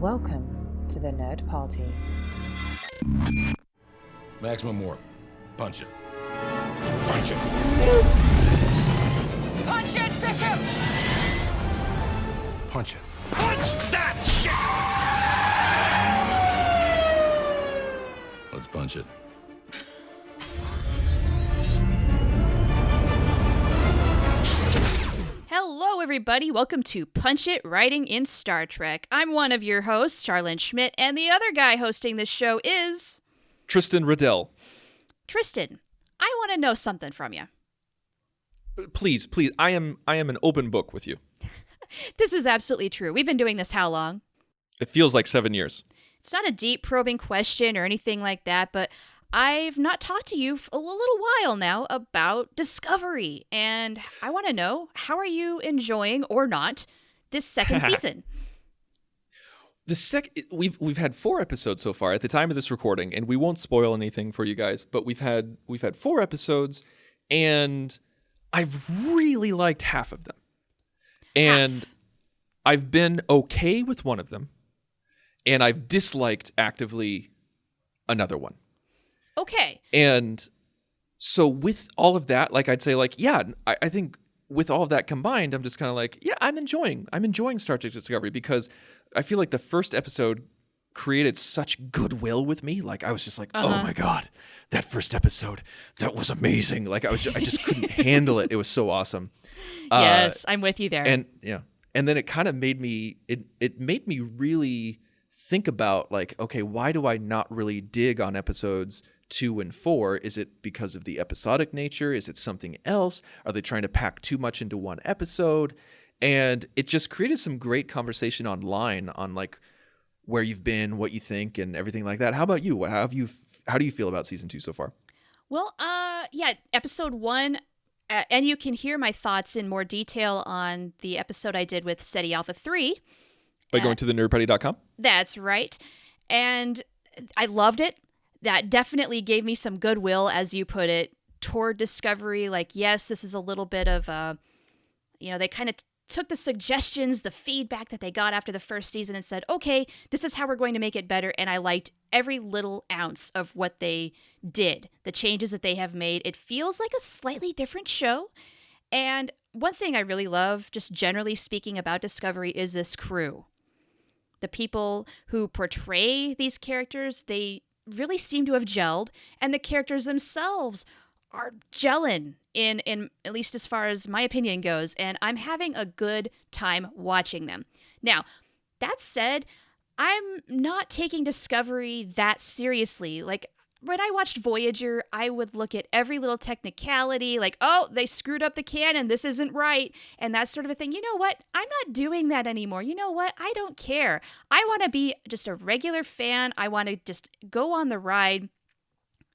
Welcome to the Nerd Party. Maximum warp. Punch it. Punch it. Punch it, Bishop! Punch it. Punch that shit! Let's punch it. Hello, everybody. Welcome to Punch It, Writing in Star Trek. I'm one of your hosts, Charlene Schmidt, and the other guy hosting this show is... Tristan Riddell. Tristan, I want to know something from you. Please, I am an open book with you. This is absolutely true. We've been doing this how long? It feels like 7 years. It's not a deep, probing question or anything like that, but I've not talked to you for a little while now about Discovery, and I want to know, how are you enjoying, or not, this second season? We've had 4 episodes so far at the time of this recording, and we won't spoil anything for you guys, but we've had 4 episodes, and I've really liked half of them. And I've been okay with one of them, and I've disliked actively another one. Okay. And so with all of that, like I'd say, like, yeah, I think with all of that combined, I'm just kind of like, yeah, I'm enjoying Star Trek Discovery, because I feel like the first episode created such goodwill with me. Like I was just like, oh my God, that first episode, that was amazing. Like I just couldn't handle it. It was so awesome. Yes, I'm with you there. And yeah. And then it kind of made me, it made me really think about like, okay, why do I not really dig on episodes 2 and 4? Is it because of the episodic nature? Is it something else? Are they trying to pack too much into one episode? And it just created some great conversation online on like where you've been, what you think, and everything like that. How about you? How do you feel about season 2 so far? Well, yeah, episode 1, and you can hear my thoughts in more detail on the episode I did with SETI Alpha 3. By going to thenerdparty.com? That's right. And I loved it. That definitely gave me some goodwill, as you put it, toward Discovery. Like, yes, this is a little bit of they kind of took the suggestions, the feedback that they got after the first season and said, okay, this is how we're going to make it better. And I liked every little ounce of what they did, the changes that they have made. It feels like a slightly different show. And one thing I really love, just generally speaking about Discovery, is this crew. The people who portray these characters, they really seem to have gelled, and the characters themselves are gelling in at least as far as my opinion goes, and I'm having a good time watching them. Now, that said, I'm not taking Discovery that seriously. Like, when I watched Voyager, I would look at every little technicality, like, oh, they screwed up the canon, this isn't right, and that sort of a thing. You know what? I'm not doing that anymore. You know what? I don't care. I want to be just a regular fan. I want to just go on the ride.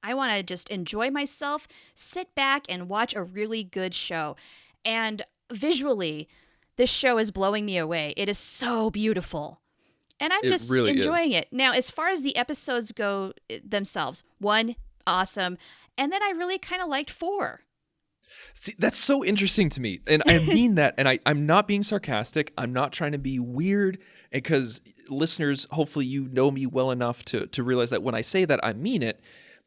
I want to just enjoy myself, sit back, and watch a really good show. And visually, this show is blowing me away. It is so beautiful. And I'm just really enjoying it. Now, as far as the episodes go themselves, 1, awesome. And then I really kind of liked 4. See, that's so interesting to me. And I mean that. And I'm not being sarcastic. I'm not trying to be weird. Because listeners, hopefully you know me well enough to realize that when I say that, I mean it.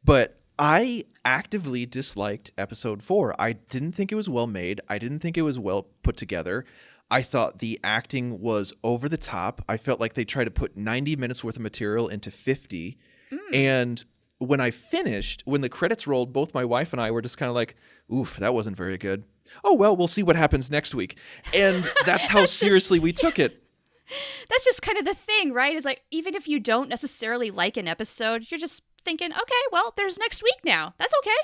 But I actively disliked episode 4. I didn't think it was well made. I didn't think it was well put together. I thought the acting was over the top. I felt like they tried to put 90 minutes worth of material into 50. And when I finished, when the credits rolled, both my wife and I were just kind of like, oof, that wasn't very good. Oh, well, we'll see what happens next week. And that's how seriously we took it. That's just kind of the thing, right? It's like, even if you don't necessarily like an episode, you're just thinking, okay, well, there's next week now. That's okay.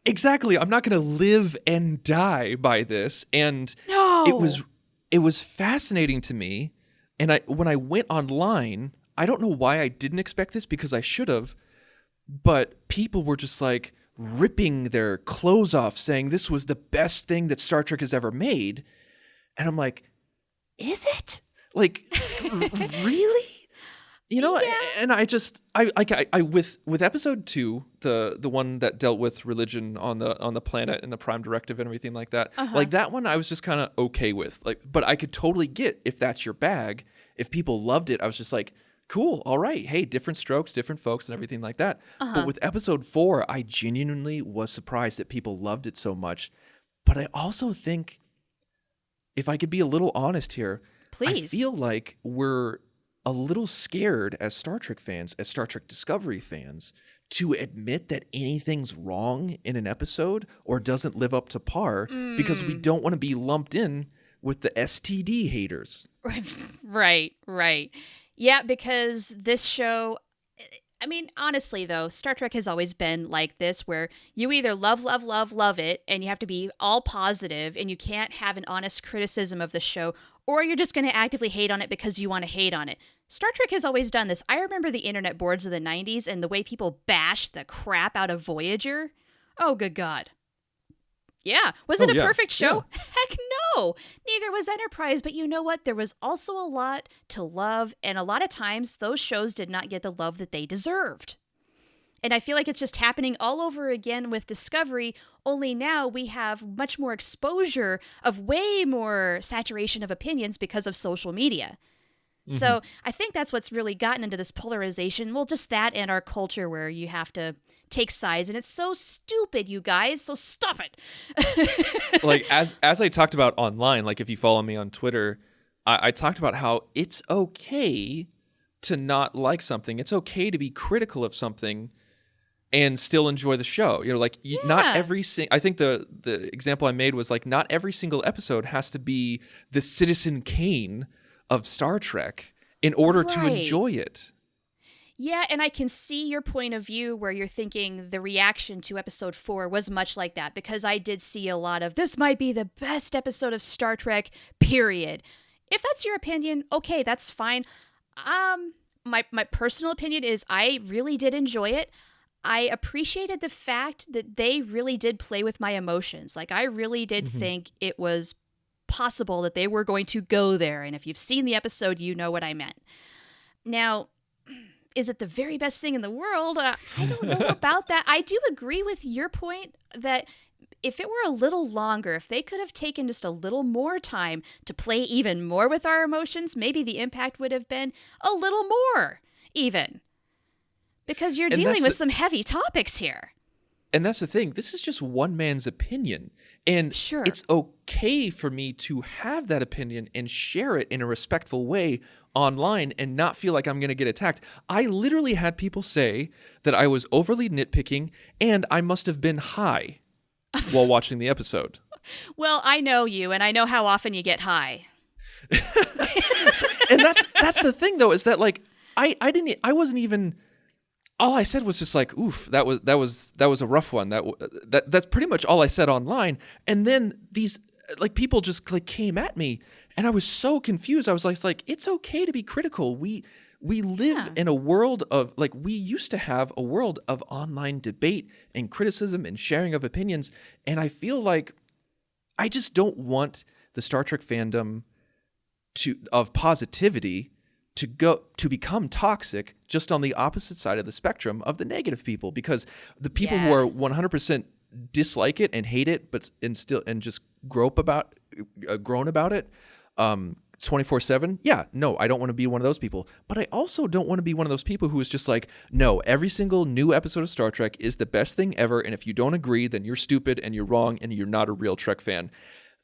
Exactly. I'm not going to live and die by this. And it was fascinating to me. And when I went online, I don't know why I didn't expect this, because I should have, but people were just like ripping their clothes off, saying this was the best thing that Star Trek has ever made. And I'm like, is it? Like, really? You know, yeah. And I with episode 2, the one that dealt with religion on the planet and the Prime Directive and everything like that, like that one I was just kind of okay with. Like, but I could totally get if that's your bag. If people loved it, I was just like, cool. All right. Hey, different strokes, different folks, and everything like that. But with episode 4, I genuinely was surprised that people loved it so much. But I also think, if I could be a little honest here, Please. I feel like we're a little scared as Star Trek fans, as Star Trek Discovery fans, to admit that anything's wrong in an episode or doesn't live up to par because we don't want to be lumped in with the STD haters. Right. Yeah, because this show, I mean, honestly, though, Star Trek has always been like this, where you either love it, and you have to be all positive, and you can't have an honest criticism of the show, or you're just going to actively hate on it because you want to hate on it. Star Trek has always done this. I remember the internet boards of the 90s and the way people bashed the crap out of Voyager. Oh, good God. Yeah. Was it a perfect show? Yeah. Heck no. Neither was Enterprise. But you know what? There was also a lot to love. And a lot of times those shows did not get the love that they deserved. And I feel like it's just happening all over again with Discovery, only now we have much more exposure of way more saturation of opinions because of social media. So I think that's what's really gotten into this polarization. Well, just that and our culture where you have to take sides. And it's so stupid, you guys. So stop it. Like, as I talked about online, like if you follow me on Twitter, I talked about how it's okay to not like something. It's okay to be critical of something and still enjoy the show. You know, like not every I think the example I made was like not every single episode has to be the Citizen Kane of Star Trek in order to enjoy it. Yeah, and I can see your point of view where you're thinking the reaction to episode 4 was much like that, because I did see a lot of, this might be the best episode of Star Trek, period. If that's your opinion, okay, that's fine. My personal opinion is I really did enjoy it. I appreciated the fact that they really did play with my emotions. Like, I really did think it was possible that they were going to go there. And if you've seen the episode, you know what I meant. Now, is it the very best thing in the world? I don't know about that. I do agree with your point that if it were a little longer, if they could have taken just a little more time to play even more with our emotions, maybe the impact would have been a little more, even. Because you're dealing with some heavy topics here. And that's the thing. This is just one man's opinion. And it's okay for me to have that opinion and share it in a respectful way online and not feel like I'm going to get attacked. I literally had people say that I was overly nitpicking and I must have been high while watching the episode. Well, I know you, and I know how often you get high. And that's the thing, though, is that like I wasn't even. All I said was just like, "Oof, that was a rough one." That's pretty much all I said online. And then these like people just like came at me, and I was so confused. I was like, "It's okay to be critical. We live in a world of like we used to have a world of online debate and criticism and sharing of opinions, and I feel like I just don't want the Star Trek fandom of positivity to become toxic just on the opposite side of the spectrum of the negative people, because the people who are 100% dislike it and hate it and just groan about it 24/7. Yeah, no, I don't want to be one of those people, but I also don't want to be one of those people who is just like, no, every single new episode of Star Trek is the best thing ever, and if you don't agree, then you're stupid and you're wrong and you're not a real Trek fan.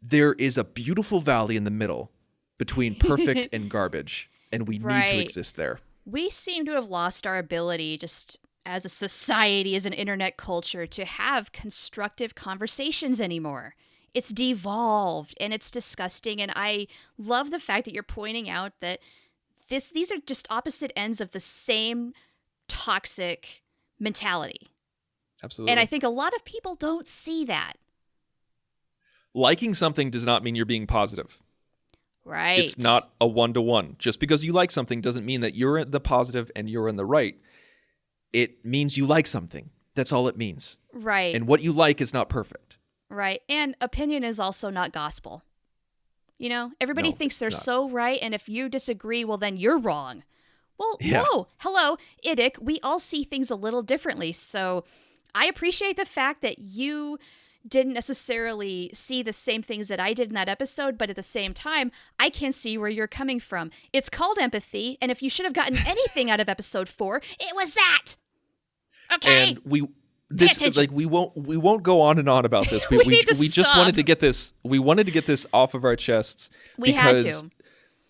There is a beautiful valley in the middle between perfect and garbage. And we need to exist there. We seem to have lost our ability just as a society, as an internet culture, to have constructive conversations anymore. It's devolved and it's disgusting. And I love the fact that you're pointing out that these are just opposite ends of the same toxic mentality. Absolutely. And I think a lot of people don't see that. Liking something does not mean you're being positive. Right. It's not a one-to-one. Just because you like something doesn't mean that you're in the positive and you're in the right. It means you like something. That's all it means. Right. And what you like is not perfect. Right. And opinion is also not gospel. You know, everybody thinks they're so right, and if you disagree, well, then you're wrong. Well, no. Hello, Idic. We all see things a little differently. So I appreciate the fact that you didn't necessarily see the same things that I did in that episode, but at the same time, I can see where you're coming from. It's called empathy, and if you should have gotten anything out of episode 4, it was that. Okay. And we won't go on and on about this. We just wanted to get this. We wanted to get this off of our chests. We had because to.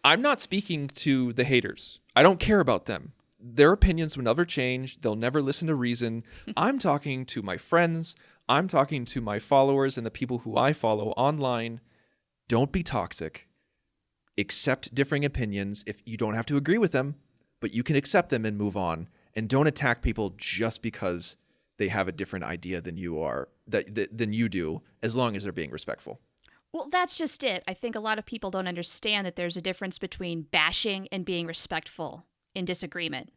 I'm not speaking to the haters. I don't care about them. Their opinions will never change. They'll never listen to reason. I'm talking to my friends. I'm talking to my followers and the people who I follow online. Don't be toxic. Accept differing opinions. If you don't have to agree with them, but you can accept them and move on. And don't attack people just because they have a different idea than you are, than you do, as long as they're being respectful. Well, that's just it. I think a lot of people don't understand that there's a difference between bashing and being respectful in disagreement.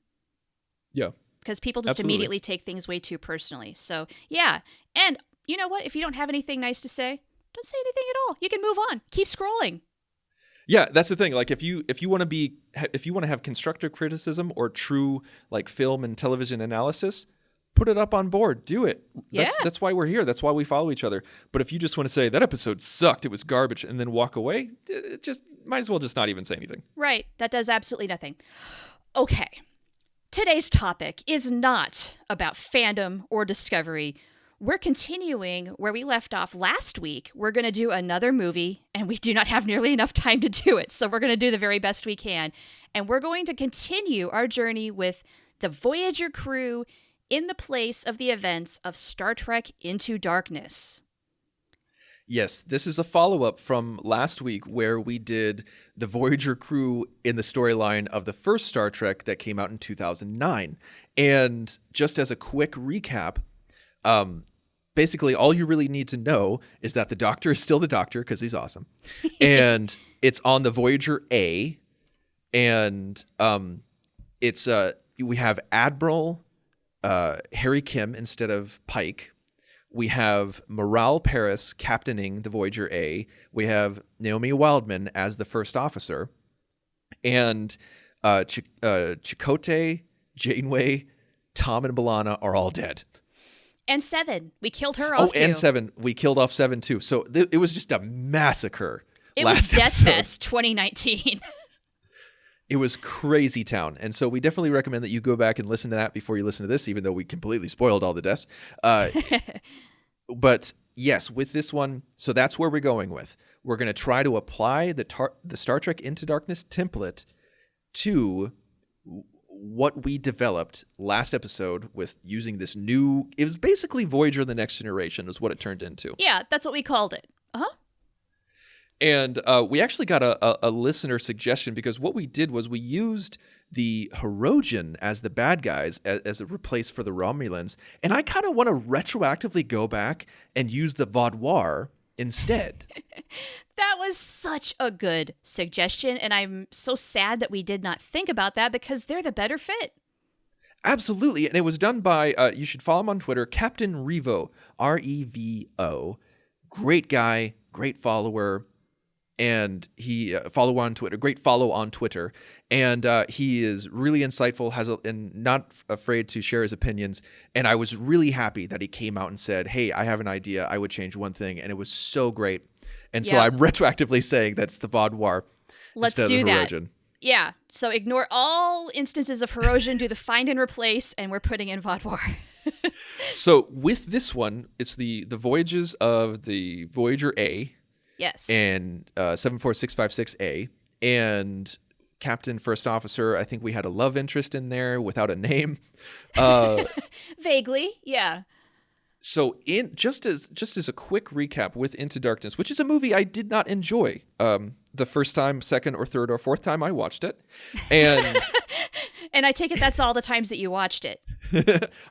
Yeah. Because people just immediately take things way too personally. So, yeah. And you know what? If you don't have anything nice to say, don't say anything at all. You can move on. Keep scrolling. Yeah, that's the thing. Like if you want to have constructive criticism or true like film and television analysis, put it up on board. Do it. That's why we're here. That's why we follow each other. But if you just want to say that episode sucked, it was garbage, and then walk away, it just might as well just not even say anything. Right. That does absolutely nothing. Okay. Today's topic is not about fandom or discovery. We're continuing where we left off last week. We're going to do another movie, and we do not have nearly enough time to do it, so we're going to do the very best we can. And we're going to continue our journey with the Voyager crew in the place of the events of Star Trek Into Darkness. Yes, this is a follow-up from last week where we did the Voyager crew in the storyline of the first Star Trek that came out in 2009. And just as a quick recap, basically all you really need to know is that the Doctor is still the Doctor because he's awesome. And it's on the Voyager-A. And we have Admiral Harry Kim instead of Pike. We have Miral captaining the Voyager-A. We have Naomi Wildman as the first officer. And Chakotay, Janeway, Tom, and B'Elanna are all dead. And Seven. We killed her off, too. And Seven. We killed off Seven, too. So it was just a massacre. It was Death Fest 2019. It was crazy town. And so we definitely recommend that you go back and listen to that before you listen to this, even though we completely spoiled all the deaths. But yes, with this one, so that's where we're going with. We're going to try to apply the Star Trek Into Darkness template to what we developed last episode with using this new, it was basically Voyager the Next Generation is what it turned into. Yeah, that's what we called it. Uh-huh. And we actually got a listener suggestion because what we did was we used the Hirogen as the bad guys as a replace for the Romulans. And I kind of want to retroactively go back and use the Vaudoir instead. That was such a good suggestion. And I'm so sad that we did not think about that because they're the better fit. Absolutely. And it was done by, you should follow him on Twitter, Captain Revo, Revo. Great guy, great follower. And he great follow on Twitter, and he is really insightful, and not afraid to share his opinions. And I was really happy that he came out and said, "Hey, I have an idea. I would change one thing," and it was so great. And so I'm retroactively saying that's the Vaudoir. Let's instead do of the that. Hirogen. Yeah. So ignore all instances of Hirogen, do the find and replace, and we're putting in Vaudoir. So with this one, it's the voyages of the Voyager-A. Yes. And 74656A. And Captain First Officer, I think we had a love interest in there without a name. Vaguely, yeah. So just as a quick recap with Into Darkness, which is a movie I did not enjoy the first time, second or third or fourth time I watched it. And and I take it that's all the times that you watched it.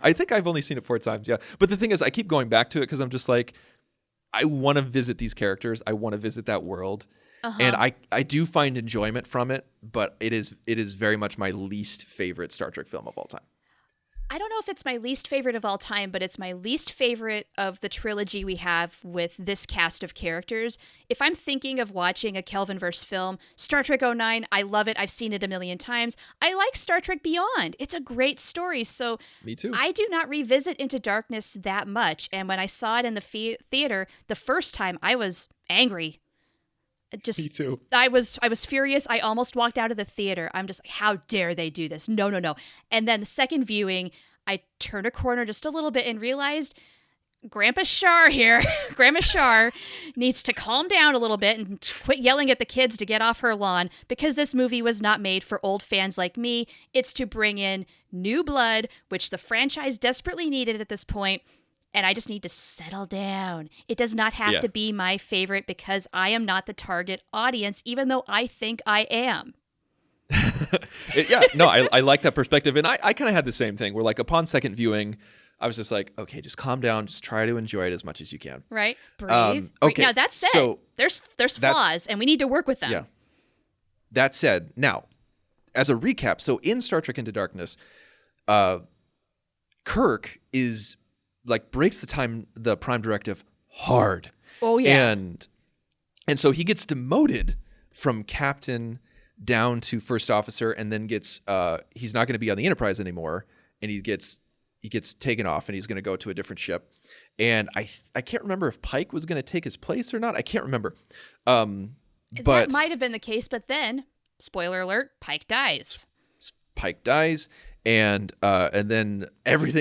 I think I've only seen it 4 times, yeah. But the thing is, I keep going back to it because I'm just like, I want to visit these characters. I want to visit that world. Uh-huh. And I do find enjoyment from it, but it is very much my least favorite Star Trek film of all time. I don't know if it's my least favorite of all time, but it's my least favorite of the trilogy we have with this cast of characters. If I'm thinking of watching a Kelvinverse film, Star Trek '09, I love it. I've seen it a million times. I like Star Trek Beyond. It's a great story. So Me too. I do not revisit Into Darkness that much. And when I saw it in the theater the first time, I was angry. Just, Me too. I was furious. I almost walked out of the theater. I'm just like, how dare they do this? No, no, no. And then the second viewing, I turned a corner just a little bit and realized Grandpa Shar here, Grandma Shar needs to calm down a little bit and quit yelling at the kids to get off her lawn, because this movie was not made for old fans like me. It's to bring in new blood, which the franchise desperately needed at this point. And I just need to settle down. It does not have to be my favorite, because I am not the target audience, even though I think I am. I like that perspective. And I kind of had the same thing where, like, upon second viewing, I was just like, okay, just calm down. Just try to enjoy it as much as you can. Right? Breathe. Okay. Now, that said, So there's flaws, and we need to work with them. Yeah. That said, now, as a recap, so in Star Trek Into Darkness, Kirk is... like breaks the Prime Directive hard. Oh yeah. And so he gets demoted from captain down to first officer, and then gets he's not going to be on the Enterprise anymore, and he gets taken off, and he's going to go to a different ship. And I can't remember if Pike was going to take his place or not. I can't remember. But that might have been the case, but then, spoiler alert, Pike dies. Pike dies. And then every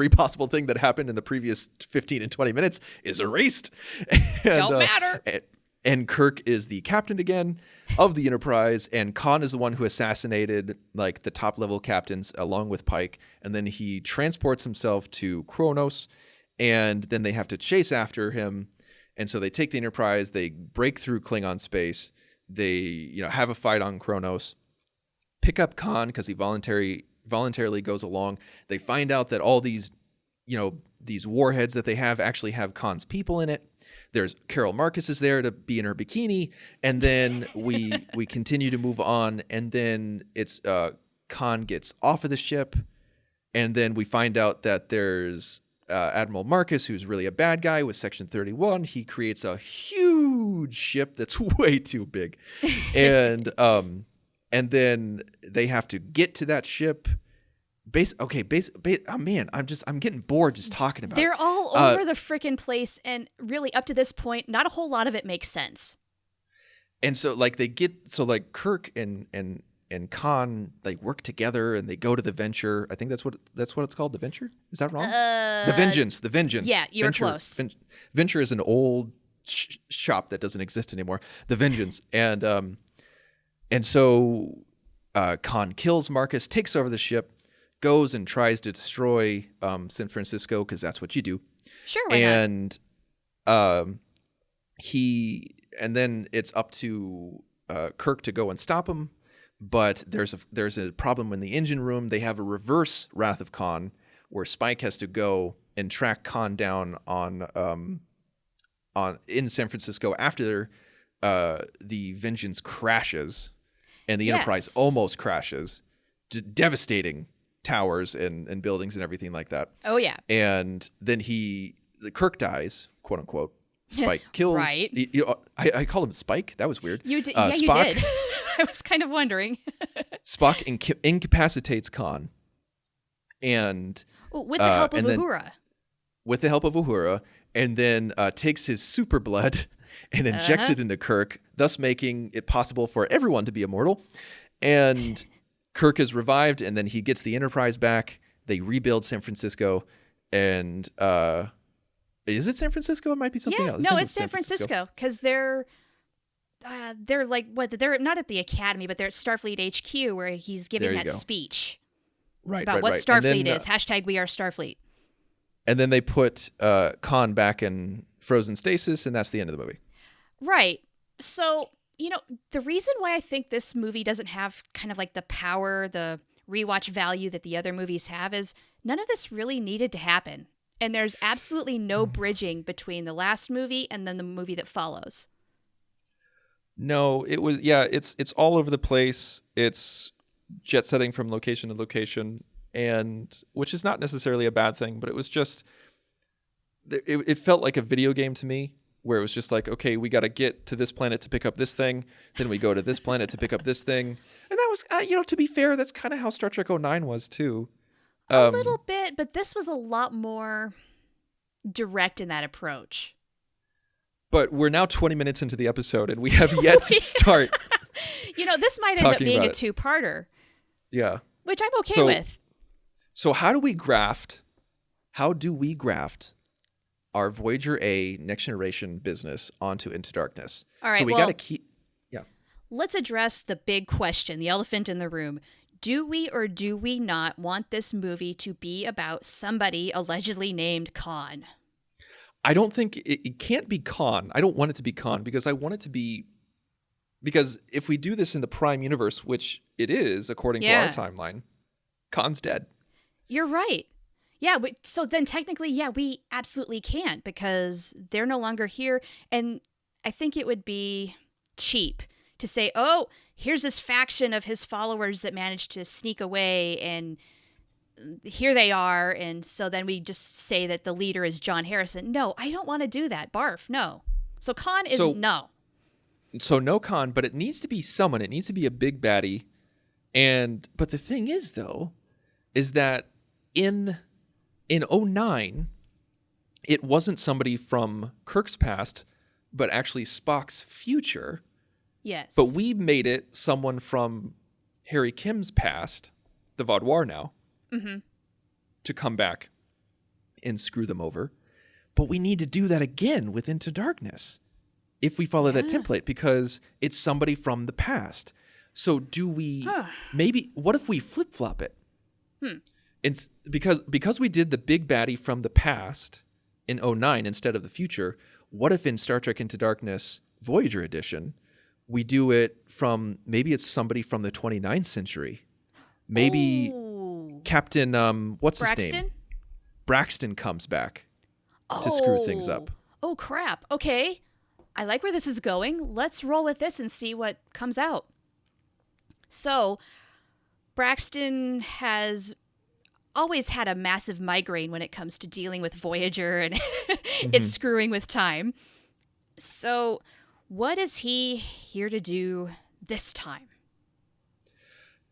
possible thing that happened in the previous 15 and 20 minutes is erased. Don't matter. And Kirk is the captain again of the Enterprise, and Khan is the one who assassinated, like, the top level captains along with Pike. And then he transports himself to Kronos, and then they have to chase after him. And so they take the Enterprise, they break through Klingon space, they have a fight on Kronos. Pick up Khan because he voluntarily goes along. They find out that all these warheads that they have actually have Khan's people in it. There's Carol Marcus is there to be in her bikini, and then we continue to move on, and then it's Khan gets off of the ship, and then we find out that there's Admiral Marcus, who's really a bad guy with Section 31. He creates a huge ship that's way too big, and then they have to get to that ship. Oh man, I'm getting bored just talking about it. They're all over the freaking place, and really up to this point, not a whole lot of it makes sense. And so Kirk and Khan, they work together and they go to the Venture. I think that's what it's called. The Venture? Is that wrong? The Vengeance. Yeah, you're close. Venture is an old shop that doesn't exist anymore. The Vengeance. And so Khan kills Marcus, takes over the ship, goes and tries to destroy San Francisco, because that's what you do. Sure, why not? And then it's up to Kirk to go and stop him. But there's a problem in the engine room. They have a reverse Wrath of Khan, where Spike has to go and track Khan down in San Francisco after the Vengeance crashes. And the Enterprise almost crashes, devastating towers and buildings and everything like that. Oh, yeah. And then Kirk dies, quote unquote. Spike kills. Right. I called him Spike. That was weird. You did. Spock, you did. I was kind of wondering. Spock incapacitates Khan. And with the help of Uhura. With the help of Uhura. And then takes his super blood and injects it into Kirk, thus making it possible for everyone to be immortal. And Kirk is revived, and then he gets the Enterprise back. They rebuild San Francisco, and is it San Francisco? It might be something else. No, it's San Francisco, because they're like they're not at the Academy, but they're at Starfleet HQ, where he's giving that speech about what Starfleet is. # We Are Starfleet. And then they put Khan back in frozen stasis, and that's the end of the movie. Right. So, the reason why I think this movie doesn't have kind of like the power, the rewatch value that the other movies have is none of this really needed to happen. And there's absolutely no bridging between the last movie and then the movie that follows. No, it was, it's all over the place. It's jet setting from location to location. and which is not necessarily a bad thing, but it was just it felt like a video game to me, where it was just like, okay, we got to get to this planet to pick up this thing, then we go to this planet to pick up this thing, and that was to be fair, that's kind of how Star Trek 09 was too. A little bit, but this was a lot more direct in that approach. But we're now 20 minutes into the episode, and we have yet to start. This might end up being a two-parter. Yeah. Which I'm okay with. So how do we graft our Voyager-A Next Generation business onto Into Darkness? All right, so we got to keep... Yeah. Let's address the big question, the elephant in the room. Do we or do we not want this movie to be about somebody allegedly named Khan? I don't think it can't be Khan. I don't want it to be Khan because I want it to be... Because if we do this in the Prime Universe, which it is, according to our timeline, Khan's dead. You're right. Yeah, so then technically, we absolutely can't because they're no longer here. And I think it would be cheap to say, oh, here's this faction of his followers that managed to sneak away and here they are. And so then we just say that the leader is John Harrison. No, I don't want to do that. Barf, no. So Khan is no. So no Khan, but it needs to be someone. It needs to be a big baddie. But the thing is, though, is that in 09, it wasn't somebody from Kirk's past, but actually Spock's future. Yes. But we made it someone from Harry Kim's past, the Vaudoir now, to come back and screw them over. But we need to do that again with Into Darkness if we follow that template, because it's somebody from the past. So do we maybe, what if we flip-flop it? It's because we did the big baddie from the past in 09 instead of the future, what if in Star Trek Into Darkness Voyager edition, we do it from, maybe it's somebody from the 29th century. Maybe Captain, what's Braxton? his name? Braxton comes back to screw things up. Oh, crap. Okay. I like where this is going. Let's roll with this and see what comes out. So, Braxton has always had a massive migraine when it comes to dealing with Voyager and it's screwing with time. So, what is he here to do this time?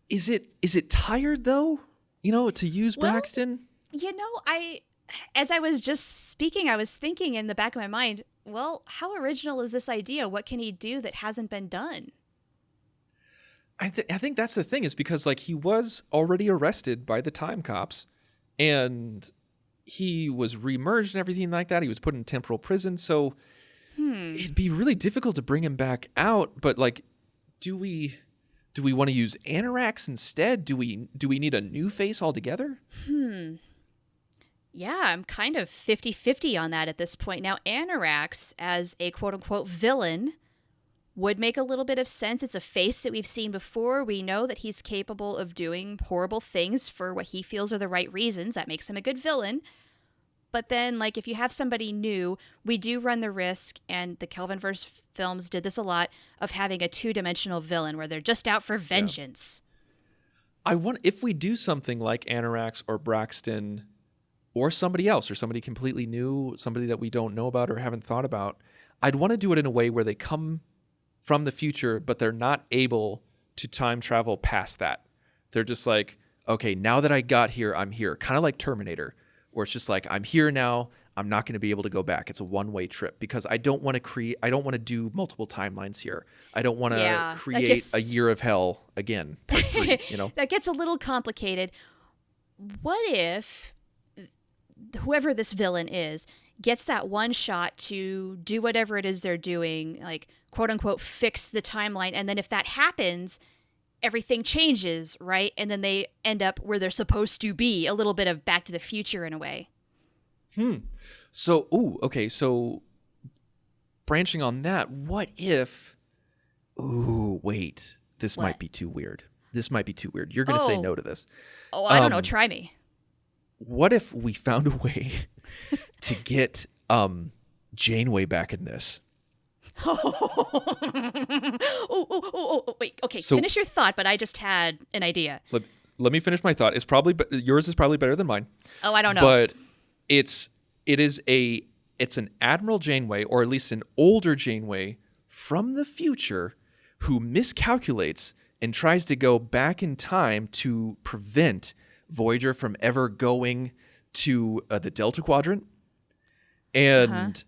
Is it tired though? To use Braxton? As I was just speaking, I was thinking in the back of my mind, well, how original is this idea? What can he do that hasn't been done? I think that's the thing, is because he was already arrested by the time cops and he was remerged and everything like that. He was put in temporal prison. So it'd be really difficult to bring him back out. But do we want to use Anorax instead? Do we need a new face altogether? Yeah, I'm kind of 50-50 on that at this point. Now, Anorax as a quote-unquote villain would make a little bit of sense. It's a face that we've seen before. We know that he's capable of doing horrible things for what he feels are the right reasons. That makes him a good villain. But then, if you have somebody new, we do run the risk, and the Kelvinverse films did this a lot, of having a two-dimensional villain where they're just out for vengeance. If we do something like Anorax or Braxton or somebody else or somebody completely new, somebody that we don't know about or haven't thought about, I'd want to do it in a way where they come from the future, but they're not able to time travel past that. They're just okay, now that I got here, I'm here. Kind of like Terminator, where it's just I'm here now. I'm not going to be able to go back. It's a one-way trip because I don't want to do multiple timelines here. I don't want to create a year of hell again, part 3, That gets a little complicated. What if whoever this villain is gets that one shot to do whatever it is they're doing, quote unquote, fix the timeline. And then if that happens, everything changes, right? And then they end up where they're supposed to be, a little bit of Back to the Future in a way. So, so branching on that, what if, wait, this might be too weird. You're going to say no to this. Oh, I don't know. Try me. What if we found a way to get Janeway back in this? Wait. Okay, so, finish your thought, but I just had an idea. let me finish my thought. It's probably yours is probably better than mine. Oh, I don't know. But it's an Admiral Janeway, or at least an older Janeway from the future, who miscalculates and tries to go back in time to prevent Voyager from ever going to the Delta Quadrant. And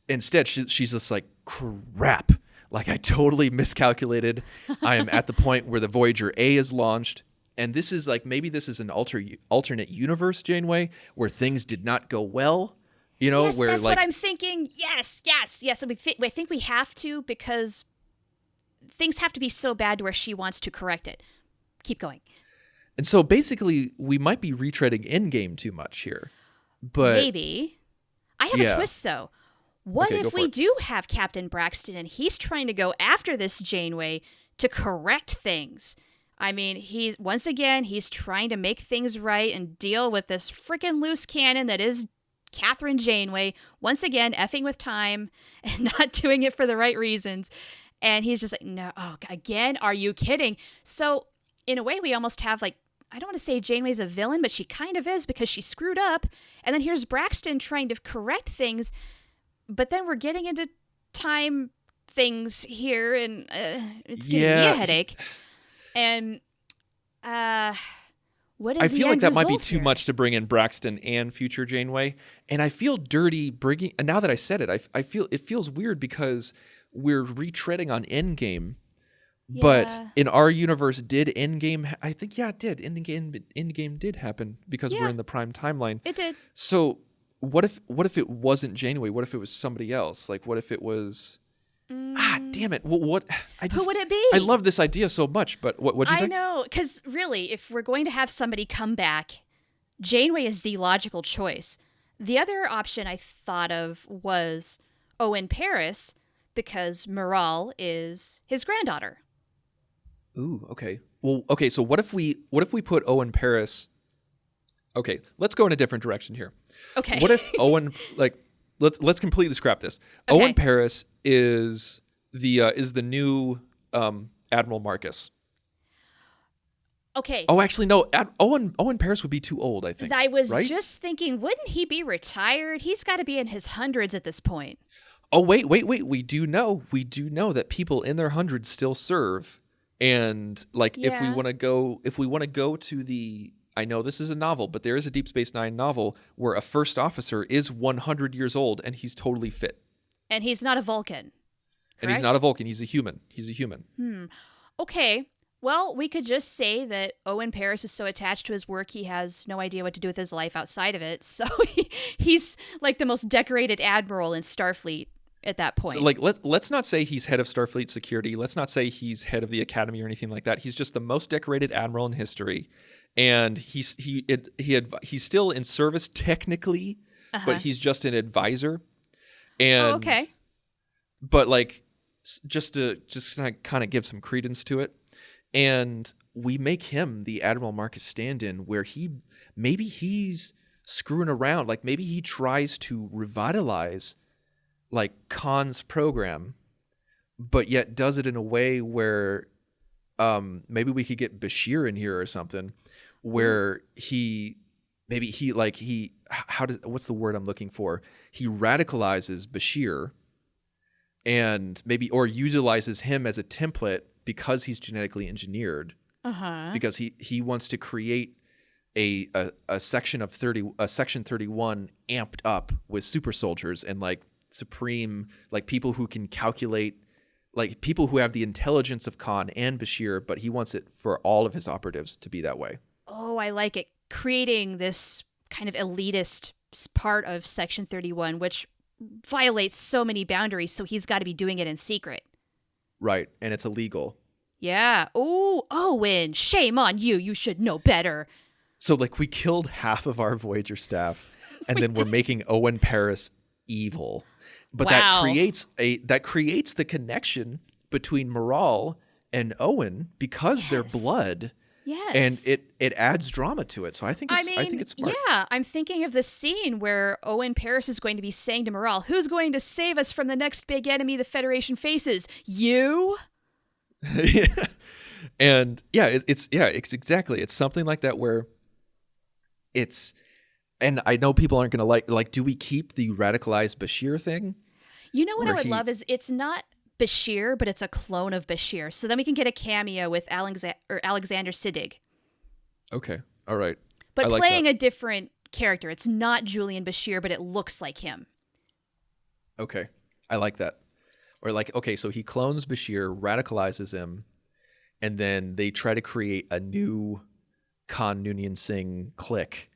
instead, she's just like, crap. Like, I totally miscalculated. I am at the point where the Voyager-A is launched. And this is like, maybe this is an alternate universe, Janeway, where things did not go well. You know, yes, where that's like, what I'm thinking. Yes. And I think we have to, because things have to be so bad to where she wants to correct it. Keep going. And so basically, we might be retreading Endgame too much here. But maybe. I have a twist, though. What Okay, go if for we it. do have Captain Braxton and he's trying to go after this Janeway to correct things? I mean, he's trying to make things right and deal with this freaking loose cannon that is Catherine Janeway, once again effing with time and not doing it for the right reasons. And he's just like, no, again, are you kidding? So in a way, we almost have like, I don't want to say Janeway's a villain, but she kind of is, because she screwed up. And then here's Braxton trying to correct things. But then we're getting into time things here, and it's giving me a headache. And what is I the feel like end that might be result too here? much to bring in Braxton and future Janeway. And I feel dirty bringing. And now that I said it, I feel it feels weird because we're retreading on Endgame. But Yeah. in our universe, did Endgame? I think it did. Endgame did happen because we're Yeah. in the prime timeline. It did. So what if it wasn't Janeway? What if it was somebody else? Like, what if it was? Damn it! What? Who would it be? I love this idea so much, but what'd you I think? know, because really, if we're going to have somebody come back, Janeway is the logical choice. The other option I thought of was Owen Paris, because Miral is his granddaughter. Ooh, okay. Well, okay. So what if we put Owen Paris? Okay, let's go in a different direction here. Okay. What if Owen let's completely scrap this. Okay. Owen Paris is the new Admiral Marcus. Okay. Oh, actually, no. Owen Paris would be too old, I think. I was right? just thinking, wouldn't he be retired? He's got to be in his hundreds at this point. Oh, wait. We do know that people in their hundreds still serve. And like, if we Yeah. want to go to the, I know this is a novel, but there is a Deep Space Nine novel where a first officer is 100 years old and he's totally fit. And he's not a Vulcan. And he's correct? not a Vulcan. He's a human. Okay. Well, we could just say that Owen Paris is so attached to his work, he has no idea what to do with his life outside of it. So he's like the most decorated admiral in Starfleet at that point. So like, let's not say he's head of Starfleet security. Let's not say he's head of the Academy or anything like that. He's just the most decorated admiral in history. And he's still in service technically, but he's just an advisor. And okay. But like, just to kind of give some credence to it, and we make him the Admiral Marcus stand-in, where he's screwing around. Like, maybe he tries to revitalize like Khan's program, but yet does it in a way where maybe we could get Bashir in here or something, where what's the word I'm looking for? He radicalizes Bashir and or utilizes him as a template because he's genetically engineered. Because he wants to create a section 31 amped up with super soldiers and like supreme, like people who can calculate, like people who have the intelligence of Khan and Bashir, but he wants it for all of his operatives to be that way. Oh, I like it. Creating this kind of elitist part of Section 31, which violates so many boundaries, so he's got to be doing it in secret. Right, and it's illegal. Yeah. Oh, Owen, shame on you. You should know better. So like, we killed half of our Voyager staff, and then we're making Owen Paris evil. But Wow. that creates the connection between Miral and Owen because they're blood. Yes. And it adds drama to it. So I think it's smart. Yeah, I'm thinking of the scene where Owen Paris is going to be saying to Miral, "Who's going to save us from the next big enemy the Federation faces? You?" Yeah. And yeah, it's exactly. It's something like that where it's, and I know people aren't going to like, do we keep the radicalized Bashir thing? You know what I Where would love is it's not Bashir, but it's a clone of Bashir. So then we can get a cameo with Alexander Siddig. Okay. All right. But I like playing that. a different character. It's not Julian Bashir, but it looks like him. Okay. I like that. Or like, okay, so he clones Bashir, radicalizes him, and then they try to create a new Khan Noonien Singh clique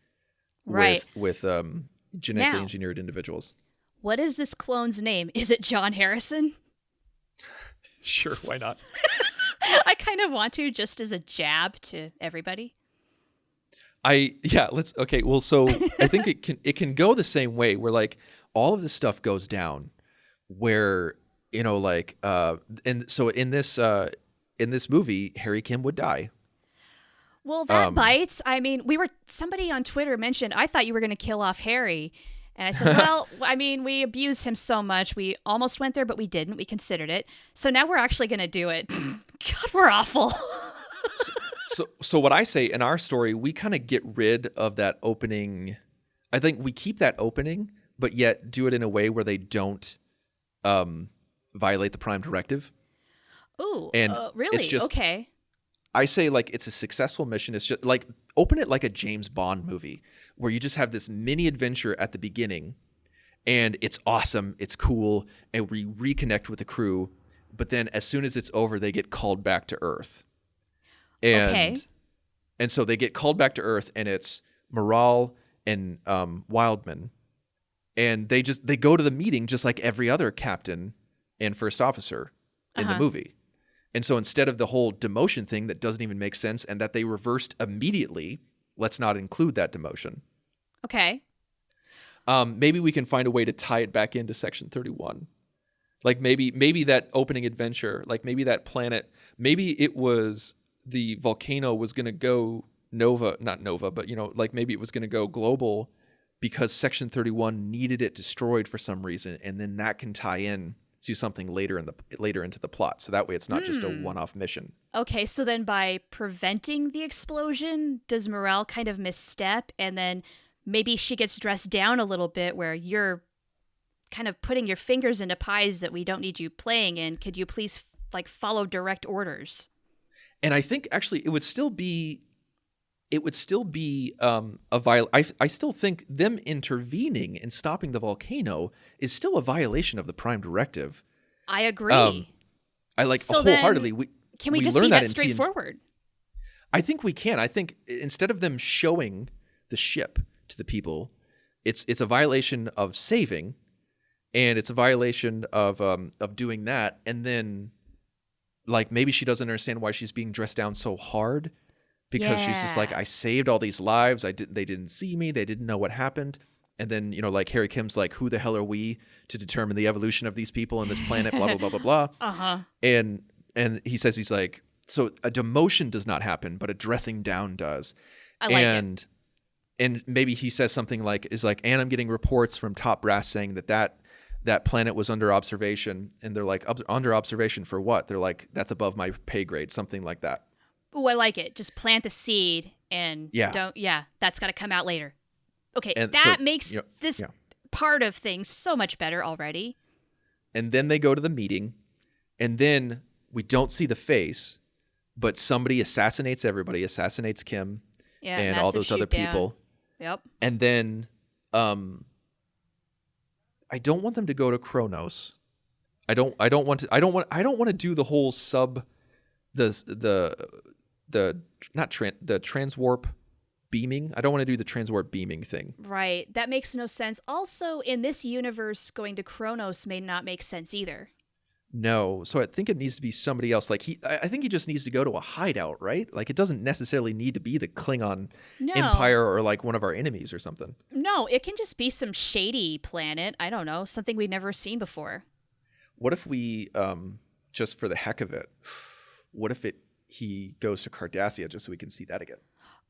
Right. with genetically Now, engineered individuals. what is this clone's name? Is it John Harrison? Sure, why not? I kind of want to, just as a jab to everybody. Okay, well, so I think it can go the same way where like all of this stuff goes down where, you know, like and so in this movie Harry Kim would die. Well, that bites. I mean, somebody on Twitter mentioned, I thought you were going to kill off Harry. And I said, well, I mean, we abused him so much. We almost went there, but we didn't. We considered it. So now we're actually going to do it. God, we're awful. So what I say in our story, we kind of get rid of that opening. I think we keep that opening, but yet do it in a way where they don't violate the Prime Directive. Ooh, And really? it's just, Okay. I say like it's a successful mission. It's just like open it like a James Bond movie where you just have this mini adventure at the beginning and it's awesome, it's cool, and we reconnect with the crew. But then as soon as it's over, they get called back to Earth. And so they get called back to Earth and it's Miral and Wildman. And they go to the meeting just like every other captain and first officer in the movie. And so instead of the whole demotion thing that doesn't even make sense and that they reversed immediately, let's not include that demotion. Okay. Maybe we can find a way to tie it back into Section 31. Like maybe that opening adventure, like maybe that planet, maybe it was the volcano was going to go not Nova, but, you know, like maybe it was going to go global because Section 31 needed it destroyed for some reason. And then that can tie in to something later into the plot. So that way it's not just a one-off mission. Okay, so then by preventing the explosion, does Morale kind of misstep and then maybe she gets dressed down a little bit where you're kind of putting your fingers into pies that we don't need you playing in? Could you please like follow direct orders? And I think actually it would still be a violation. I still think them intervening and stopping the volcano is still a violation of the Prime Directive. I agree. I like So wholeheartedly. then, can we just learn be that in straightforward? I think we can. I think instead of them showing the ship to the people, it's a violation of saving, and it's a violation of doing that. And then, like maybe she doesn't understand why she's being dressed down so hard. Because she's just like, I saved all these lives. They didn't see me. They didn't know what happened. And then, you know, like Harry Kim's like, who the hell are we to determine the evolution of these people on this planet? Blah, blah, blah, blah, blah. Uh-huh. And he says, he's like, so a demotion does not happen, but a dressing down does. I like it. And maybe he says something like, and I'm getting reports from top brass saying that planet was under observation. And they're like, under observation for what? They're like, that's above my pay grade, something like that. Oh, I like it. Just plant the seed and that's got to come out later. Okay, and that so, makes this part of things so much better already. And then they go to the meeting, and then we don't see the face, but somebody assassinates everybody, assassinates Kim and all those other people. Yep. And then I don't want them to go to Kronos. I don't want to do the whole the transwarp beaming. I don't want to do the transwarp beaming thing. Right. That makes no sense. Also, in this universe, going to Kronos may not make sense either. No. So I think it needs to be somebody else. Like I think he just needs to go to a hideout, right? Like it doesn't necessarily need to be the Klingon Empire or like one of our enemies or something. No, it can just be some shady planet. I don't know. Something we've never seen before. What if we, just for the heck of it, what if he goes to Cardassia just so we can see that again?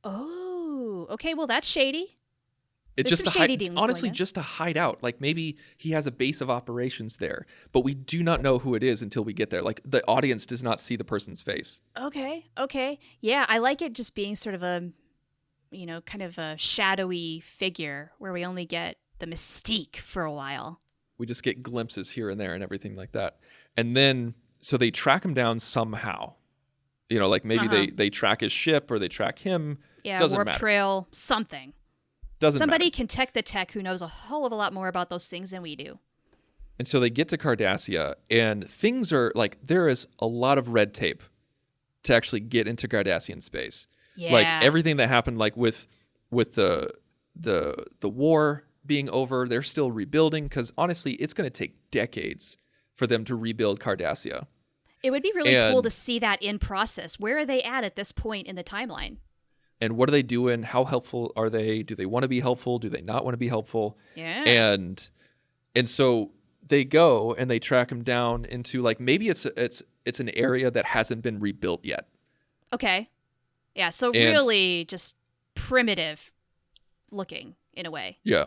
Oh, okay. Well, that's shady. It's There's just some to shady hide, dealings honestly, going on. just to hide out. Like maybe he has a base of operations there, but we do not know who it is until we get there. Like the audience does not see the person's face. Okay. Yeah, I like it just being sort of a, kind of a shadowy figure where we only get the mystique for a while. We just get glimpses here and there and everything like that. And then, so they track him down somehow. Like maybe they track his ship or they track him. Yeah, Doesn't warp matter. trail, something. Doesn't Somebody matter. can tech the tech who knows a whole of a lot more about those things than we do. And so they get to Cardassia, and things are like, there is a lot of red tape to actually get into Cardassian space. Yeah. Like everything that happened, like with the war being over, they're still rebuilding, because honestly, it's going to take decades for them to rebuild Cardassia. It would be really cool to see that in process. Where are they at this point in the timeline? And what are they doing? How helpful are they? Do they want to be helpful? Do they not want to be helpful? Yeah. And so they go and they track him down into, like, maybe it's an area that hasn't been rebuilt yet. Okay. Yeah, so really just primitive looking in a way. Yeah.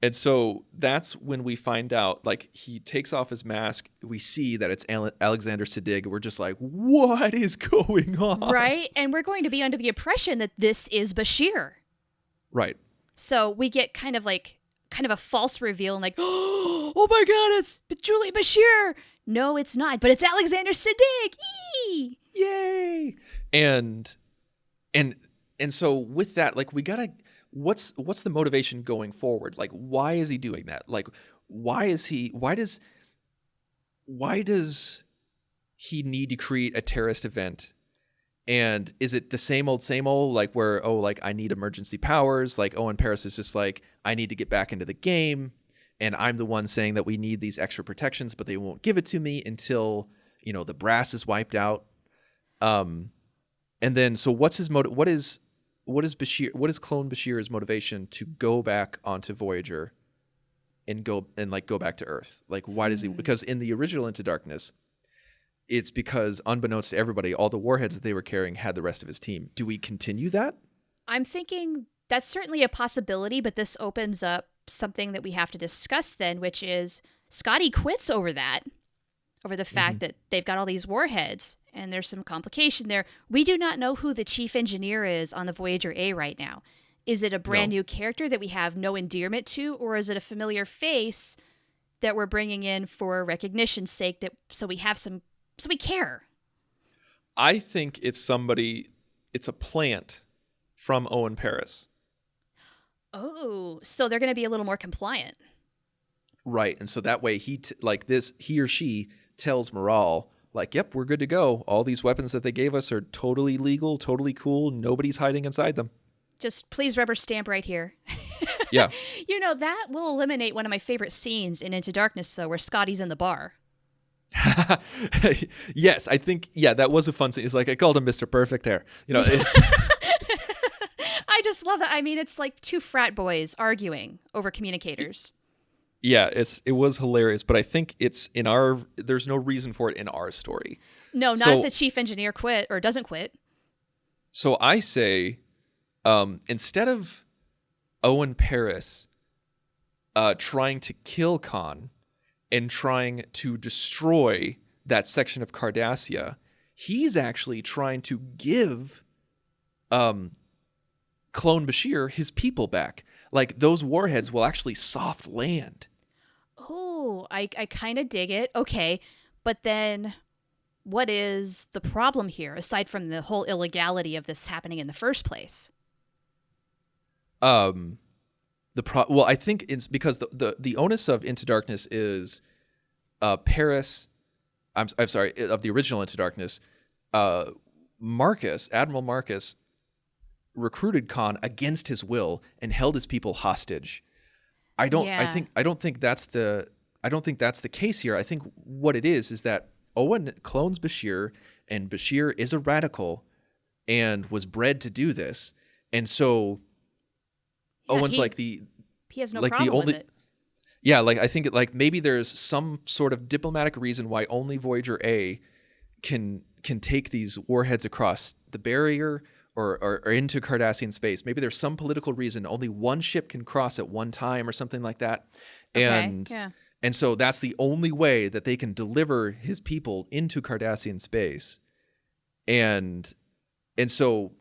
And so that's when we find out, like, he takes off his mask. We see that it's Alexander Siddig. We're just like, what is going on? Right? And we're going to be under the impression that this is Bashir. Right. So we get kind of a false reveal and like, oh my God, it's Julie Bashir. No, it's not, but it's Alexander Siddig. Eee! Yay. And so with that, like, we gotta, what's the motivation going forward? Like, why is he doing that? Like, why does he need to create a terrorist event? And is it the same old, like, where, like, I need emergency powers? Like, Owen Paris is just like, I need to get back into the game, and I'm the one saying that we need these extra protections, but they won't give it to me until, the brass is wiped out. And then, so what's his motive? What is Clone Bashir's motivation to go back onto Voyager and go back to Earth? Like, why does he? Because in the original Into Darkness, it's because, unbeknownst to everybody, all the warheads that they were carrying had the rest of his team. Do we continue that? I'm thinking that's certainly a possibility, but this opens up something that we have to discuss then, which is Scotty quits over the fact that they've got all these warheads and there's some complication there. We do not know who the chief engineer is on the Voyager-A right now. Is it a brand new character that we have no endearment to, or is it a familiar face that we're bringing in for recognition's sake, so we care? I think it's a plant from Owen Paris. Oh, so they're going to be a little more compliant. Right. And so that way he or she tells Miral, like, yep, we're good to go. All these weapons that they gave us are totally legal, totally cool. Nobody's hiding inside them. Just please rubber stamp right here. Yeah. That will eliminate one of my favorite scenes in Into Darkness, though, where Scotty's in the bar. Yes, I think, that was a fun scene. It's like, I called him Mr. Perfect Hair. It's... I just love that. I mean, it's like two frat boys arguing over communicators. Yeah, it was hilarious, but I think there's no reason for it in our story. No, not if the chief engineer quit or doesn't quit. So I say, instead of Owen Paris trying to kill Khan and trying to destroy that section of Cardassia, he's actually trying to give Clone Bashir his people back. Like, those warheads will actually soft land. Oh, I kind of dig it. Okay, but then what is the problem here, aside from the whole illegality of this happening in the first place? Well, I think it's because the onus of Into Darkness is Paris. I'm sorry, of the original Into Darkness. Admiral Marcus recruited Khan against his will and held his people hostage. I don't think that's the case here. I think what it is that Owen clones Bashir, and Bashir is a radical and was bred to do this. And so Owen's he has no problem with it. Yeah, like, I think maybe there's some sort of diplomatic reason why only Voyager-A can take these warheads across the barrier, or into Cardassian space. Maybe there's some political reason only one ship can cross at one time or something like that. And and so that's the only way that they can deliver his people into Cardassian space. And so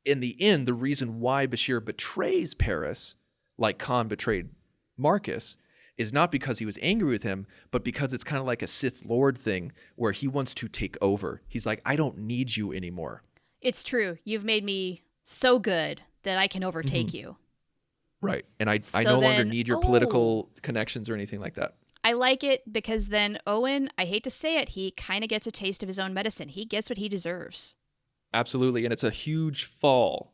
in the end, the reason why Bashir betrays Paris, like Khan betrayed Marcus, is not because he was angry with him, but because it's kind of like a Sith Lord thing where he wants to take over. He's like, I don't need you anymore. It's true. You've made me so good that I can overtake you. Right. And I no longer need your political connections or anything like that. I like it because then Owen, I hate to say it, he kind of gets a taste of his own medicine. He gets what he deserves. Absolutely. And it's a huge fall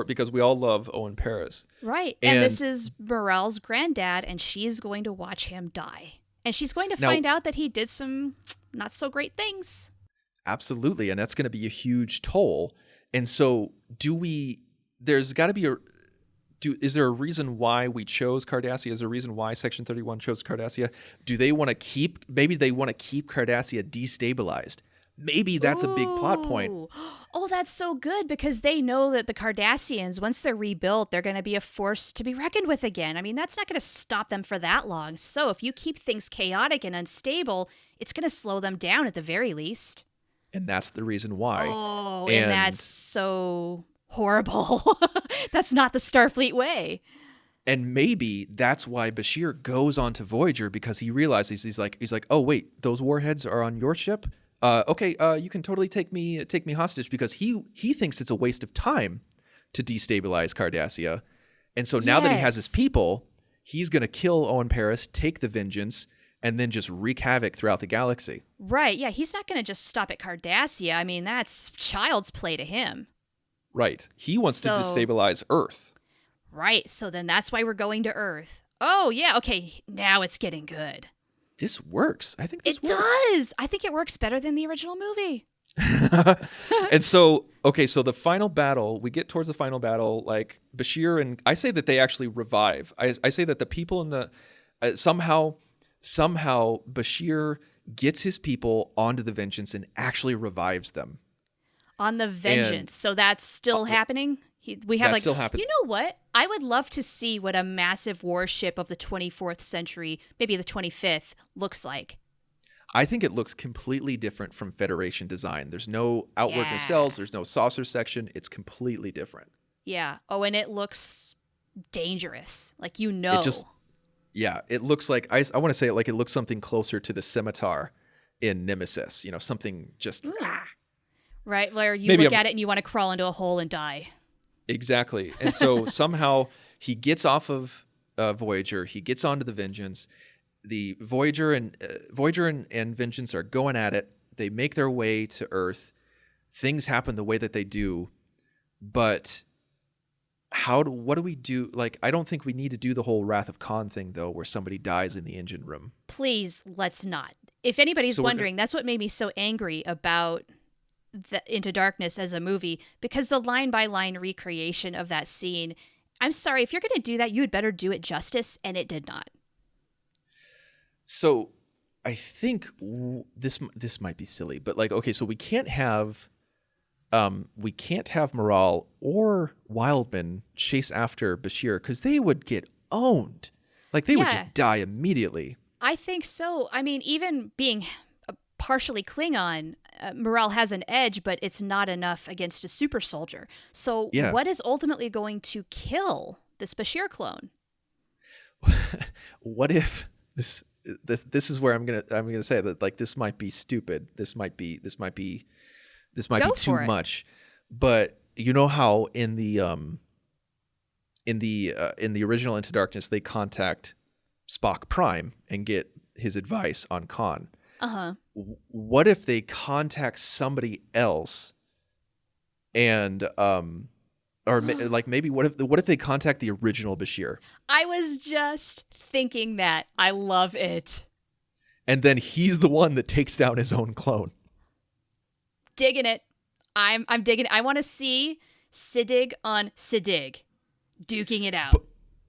because we all love Owen Paris. Right. And this is Miral's granddad, and she's going to watch him die. And she's going to find out that he did some not so great things. Absolutely. And that's going to be a huge toll. And so there's got to be is there a reason why we chose Cardassia? Is there a reason why Section 31 chose Cardassia? Maybe they want to keep Cardassia destabilized. Maybe that's a big plot point. Oh, that's so good because they know that the Cardassians, once they're rebuilt, they're going to be a force to be reckoned with again. I mean, that's not going to stop them for that long. So if you keep things chaotic and unstable, it's going to slow them down at the very least. And that's the reason why. Oh, and that's so horrible. That's not the Starfleet way. And maybe that's why Bashir goes on to Voyager, because he realizes he's like, oh wait, those warheads are on your ship. Okay, you can totally take me hostage, because he thinks it's a waste of time to destabilize Cardassia. And so now that he has his people, he's going to kill Owen Paris, take the vengeance, and then just wreak havoc throughout the galaxy. Right, yeah, he's not going to just stop at Cardassia. I mean, that's child's play to him. Right. He wants to destabilize Earth. Right, so then that's why we're going to Earth. Oh, yeah, okay, now it's getting good. This works. I think this works. It does. I think it works better than the original movie. And so, okay, so the final battle, we get towards the final battle, like Bashir, and I say that they actually revive. I say that the people in the, somehow Bashir gets his people onto the Vengeance and actually revives them. On the Vengeance. So that's still happening? We have still happening. You know what? I would love to see what a massive warship of the 24th century, maybe the 25th, looks like. I think it looks completely different from Federation design. There's no outward nacelles. There's no saucer section. It's completely different. Yeah. Oh, and it looks dangerous. Like, it looks like, I want to say it like it looks something closer to the scimitar in Nemesis. Something just... Right, where you look at it and you want to crawl into a hole and die. Exactly. And so somehow he gets off of Voyager. He gets onto the Vengeance. The Voyager and Vengeance are going at it. They make their way to Earth. Things happen the way that they do. But what do we do? Like, I don't think we need to do the whole Wrath of Khan thing, though, where somebody dies in the engine room. Please, let's not. If anybody's wondering, that's what made me so angry about Into Darkness as a movie, because the line-by-line recreation of that scene, I'm sorry, if you're going to do that, you had better do it justice, and it did not. So I think this might be silly, but like, okay, so we can't have Miral or Wildman chase after Bashir, because they would get owned. Like, they would just die immediately. I think so. I mean, even being partially Klingon, Miral has an edge, but it's not enough against a super soldier. So what is ultimately going to kill this Bashir clone? What if this is where I'm gonna say that, like, this might be stupid. This might be too much. But you know how in the original Into Darkness they contact Spock Prime and get his advice on Khan. What if they contact somebody else, and maybe what if they contact the original Bashir? I was just thinking that. I love it. And then he's the one that takes down his own clone. Digging it. I'm digging it. I want to see Siddig on Siddig duking it out.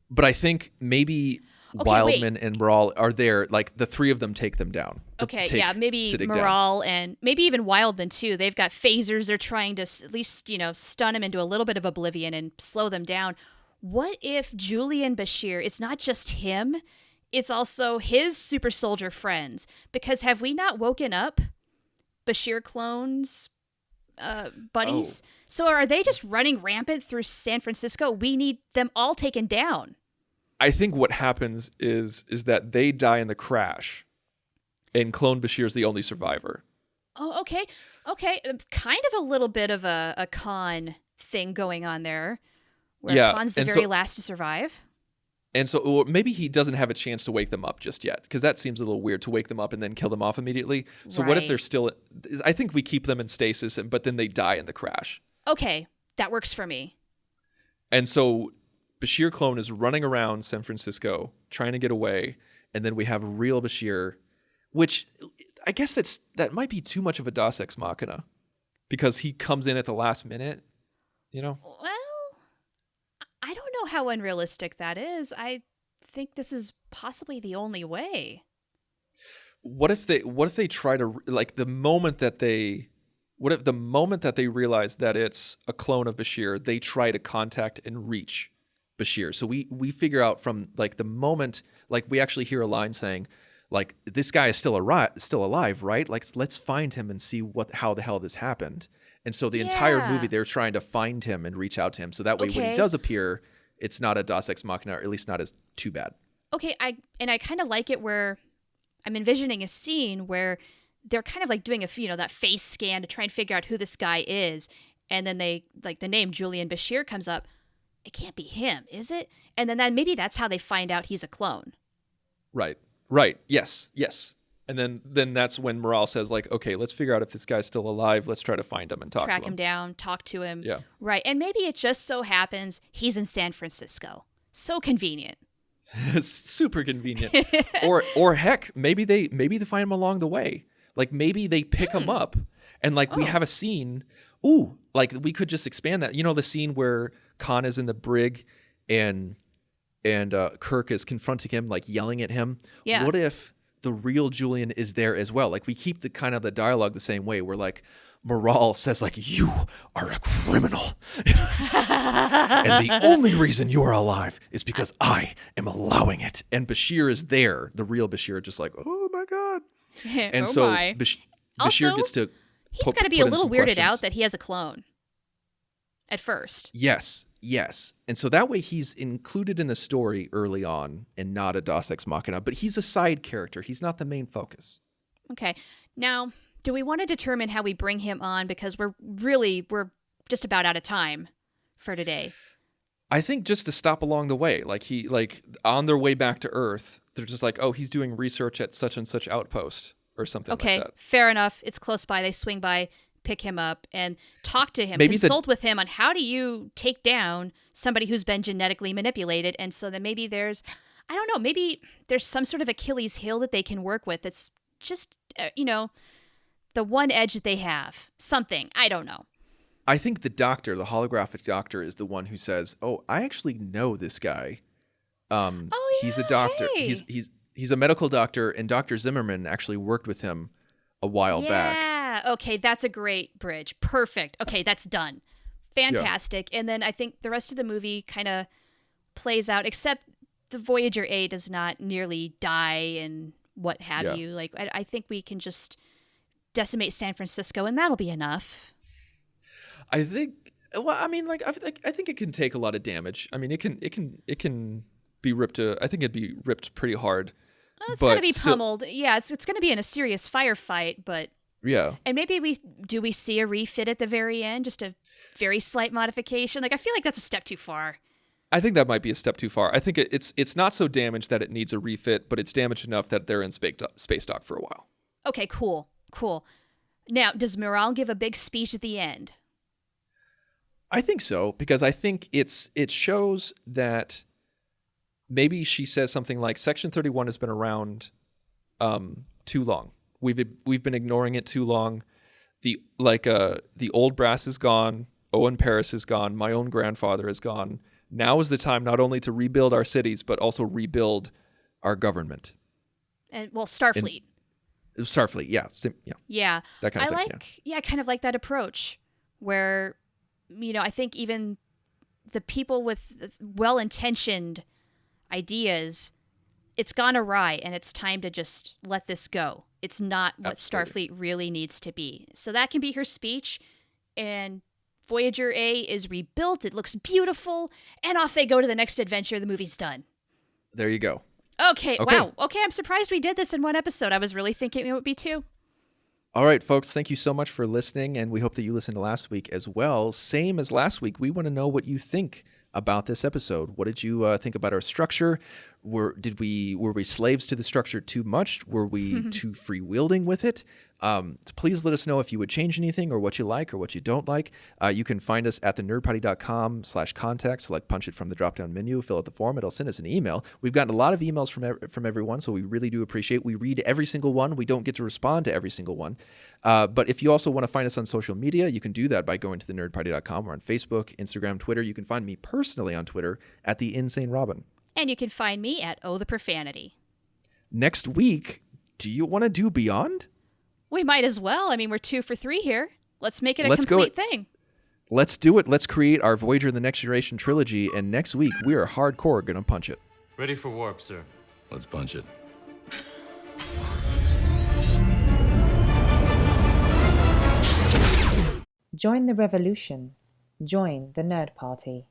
But I think maybe Wildman and Miral are there. Like the three of them take them down. Okay, yeah, maybe Miral and maybe even Wildman too. They've got phasers. They're trying to at least, stun them into a little bit of oblivion and slow them down. What if Julian Bashir, it's not just him, it's also his super soldier friends? Because have we not woken up Bashir clones' buddies? Oh. So are they just running rampant through San Francisco? We need them all taken down. I think what happens is that they die in the crash, and Clone Bashir is the only survivor. Oh, okay. Kind of a little bit of a Khan thing going on there, where Khan's the very last to survive. And so maybe he doesn't have a chance to wake them up just yet, because that seems a little weird to wake them up and then kill them off immediately. So what if they're still... I think we keep them in stasis, but then they die in the crash. Okay, that works for me. And so Bashir clone is running around San Francisco trying to get away, and then we have real Bashir, which I guess that might be too much of a Deus Ex Machina, because he comes in at the last minute, Well, I don't know how unrealistic that is. I think this is possibly the only way. What if they try to, like, the moment that they realize that it's a clone of Bashir, they try to contact and reach Bashir. So we figure out from, like, the moment, like, we actually hear a line saying, like, this guy is still alive, right? Like, let's find him and see how the hell this happened. And so the entire movie, they're trying to find him and reach out to him. So that way, when he does appear, it's not a Deus Ex Machina, or at least not as too bad. Okay, I kind of like it where I'm envisioning a scene where they're kind of like doing that face scan to try and figure out who this guy is. And then they, like, the name Julian Bashir comes up. It can't be him, is it? And then maybe that's how they find out he's a clone. Right. Yes. And then that's when Miral says, like, okay, let's figure out if this guy's still alive. Let's try to find him and track him down, talk to him. Yeah. Right. And maybe it just so happens he's in San Francisco. So convenient. It's super convenient. or heck, maybe they find him along the way. Like, maybe they pick him up and, like, we have a scene. Ooh, like, we could just expand that. The scene where Khan is in the brig and Kirk is confronting him, like, yelling at him. Yeah. What if the real Julian is there as well? Like, we keep the kind of the dialogue the same way, where, like, Miral says, like, you are a criminal. And the only reason you are alive is because I am allowing it. And Bashir is there, the real Bashir, just like, oh my God. And so Bashir also, gets to... He's got to be a little weirded out that he has a clone at first. Yes. And so that way he's included in the story early on and not a Deus Ex Machina, but he's a side character. He's not the main focus. Okay. Now, do we want to determine how we bring him on? Because we're just about out of time for today. I think just to stop along the way, like on their way back to Earth, they're just like, oh, he's doing research at such and such outpost or something like that. Okay, fair enough. It's close by. They swing by, pick him up, and talk to him, consult with him on how do you take down somebody who's been genetically manipulated. And so then maybe there's some sort of Achilles heel that they can work with. It's just, the one edge that they have. Something. I don't know. I think the holographic doctor, is the one who says, oh, I actually know this guy. He's a doctor. Hey. He's a medical doctor, and Dr. Zimmerman actually worked with him a while back. Yeah, okay, that's a great bridge. Perfect. Okay, that's done. Fantastic. Yeah. And then I think the rest of the movie kind of plays out, except the Voyager-A does not nearly die and what have you. Like, I think we can just decimate San Francisco, and that'll be enough. I think it can take a lot of damage. I mean, it can be ripped. I think it'd be ripped pretty hard. Well, it's going to be pummeled. Yeah, it's going to be in a serious firefight, but yeah. And maybe we see a refit at the very end, just a very slight modification. Like, I feel like that's a step too far. I think that might be a step too far. I think it's not so damaged that it needs a refit, but it's damaged enough that they're in space dock for a while. Okay, cool. Now, does Miral give a big speech at the end? I think so, because I think it shows that maybe she says something like, Section 31 has been around too long. We've been ignoring it too long. The old brass is gone. Owen Paris is gone. My own grandfather is gone. Now is the time not only to rebuild our cities, but also rebuild our government. And well, Starfleet. Starfleet, yeah. Yeah. That kind of I thing, I kind of like that approach where, I think even the people with well-intentioned ideas, it's gone awry and it's time to just let this go. It's not what Absolutely. Starfleet really needs to be. So that can be her speech, and Voyager-A is rebuilt. It looks beautiful, and off they go to the next adventure. The movie's done. There you go. Okay, wow. Okay, I'm surprised we did this in one episode. I was really thinking it would be two. All right, folks, thank you so much for listening, and we hope that you listened to last week as well. Same as last week, we want to know what you think about this episode. What did you think about our structure? Were we slaves to the structure too much? Were we too free-wielding with it? Please let us know if you would change anything or what you like or what you don't like. You can find us at thenerdparty.com/contact. Select punch it from the drop-down menu, fill out the form. It'll send us an email. We've gotten a lot of emails from everyone, so we really do appreciate it. We read every single one. We don't get to respond to every single one. But if you also want to find us on social media, you can do that by going to thenerdparty.com. We're on Facebook, Instagram, Twitter. You can find me personally on Twitter at the Insane Robin. And you can find me at Oh the Profanity. Next week, do you want to do Beyond? We might as well. I mean, we're 2 for 3 here. Let's make it a complete thing. Let's do it. Let's create our Voyager and the Next Generation trilogy. And next week, we are hardcore going to punch it. Ready for warp, sir. Let's punch it. Join the revolution. Join the Nerd Party.